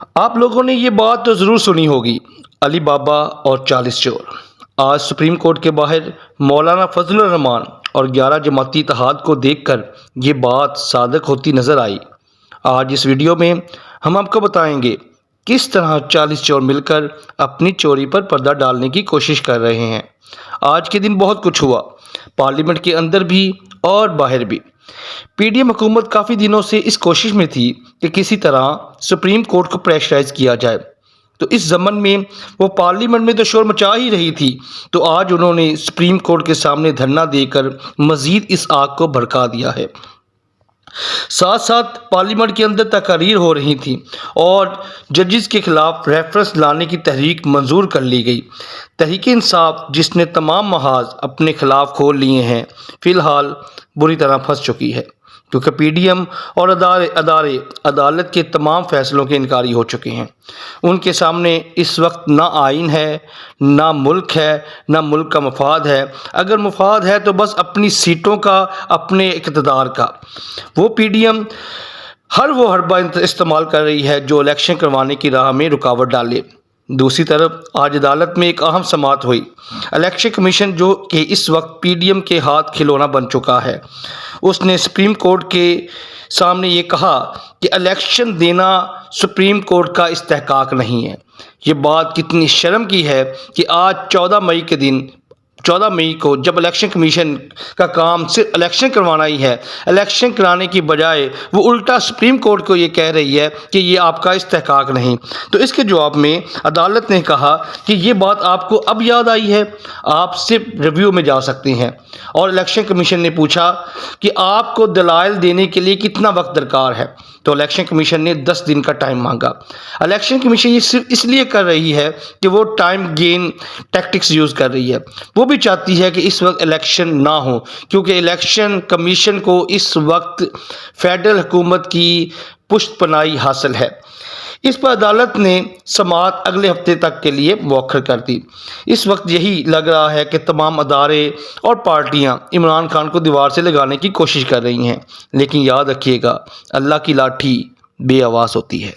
آپ لوگوں نے یہ بات تو ضرور سنی ہوگی، علی بابا اور 40 چور۔ آج سپریم کورٹ کے باہر مولانا فضل الرحمان اور 11 جماعتی اتحاد کو دیکھ کر یہ بات صادق ہوتی نظر آئی۔ آج اس ویڈیو میں ہم آپ کو بتائیں گے کس طرح 40 چور مل کر اپنی چوری پر پردہ ڈالنے کی کوشش کر رہے ہیں۔ آج کے دن بہت کچھ ہوا، پارلیمنٹ کے اندر بھی اور باہر بھی۔ پی ڈی ایم حکومت کافی دنوں سے اس کوشش میں تھی کہ کسی طرح سپریم کورٹ کو پریشرائز کیا جائے، تو اس ضمن میں وہ پارلیمنٹ میں تو شور مچا ہی رہی تھی، تو آج انہوں نے سپریم کورٹ کے سامنے دھرنا دے کر مزید اس آگ کو بھڑکا دیا ہے۔ ساتھ ساتھ پارلیمنٹ کے اندر تقاریر ہو رہی تھیں اور ججز کے خلاف ریفرنس لانے کی تحریک منظور کر لی گئی۔ تحریک انصاف جس نے تمام محاذ اپنے خلاف کھول لیے ہیں، فی الحال بری طرح پھنس چکی ہے، کیونکہ پی ڈی ایم اور ادارے عدالت کے تمام فیصلوں کے انکاری ہو چکے ہیں۔ ان کے سامنے اس وقت نہ آئین ہے، نہ ملک ہے، نہ ملک کا مفاد ہے۔ اگر مفاد ہے تو بس اپنی سیٹوں کا، اپنے اقتدار کا۔ وہ پی ڈی ایم ہر وہ حربہ استعمال کر رہی ہے جو الیکشن کروانے کی راہ میں رکاوٹ ڈالے۔ دوسری طرف آج عدالت میں ایک اہم سماعت ہوئی۔ الیکشن کمیشن جو کہ اس وقت پی ڈی ایم کے ہاتھ کھلونا بن چکا ہے، اس نے سپریم کورٹ کے سامنے یہ کہا کہ الیکشن دینا سپریم کورٹ کا استحقاق نہیں ہے۔ یہ بات کتنی شرم کی ہے کہ آج 14 مئی کو جب الیکشن کمیشن کا کام صرف الیکشن کروانا ہی ہے، الیکشن کرانے کی بجائے وہ الٹا سپریم کورٹ کو یہ کہہ رہی ہے کہ یہ آپ کا استحقاق نہیں۔ تو اس کے جواب میں عدالت نے کہا کہ یہ بات آپ کو اب یاد آئی ہے، آپ صرف ریویو میں جا سکتے ہیں۔ اور الیکشن کمیشن نے پوچھا کہ آپ کو دلائل دینے کے لیے کتنا وقت درکار ہے، تو الیکشن کمیشن نے 10 دن کا ٹائم مانگا۔ الیکشن کمیشن یہ صرف اس لیے کر رہی ہے کہ وہ ٹائم گین ٹیکٹکس یوز کر رہی ہے۔ وہ بھی چاہتی ہے کہ اس وقت الیکشن نہ ہو، کیونکہ الیکشن کمیشن کو اس وقت فیڈرل حکومت کی پشت پناہی حاصل ہے۔ اس پر عدالت نے سماعت اگلے ہفتے تک کے لیے مؤخر کر دی۔ اس وقت یہی لگ رہا ہے کہ تمام ادارے اور پارٹیاں عمران خان کو دیوار سے لگانے کی کوشش کر رہی ہیں، لیکن یاد رکھیے گا، اللہ کی لاٹھی بے آواز ہوتی ہے۔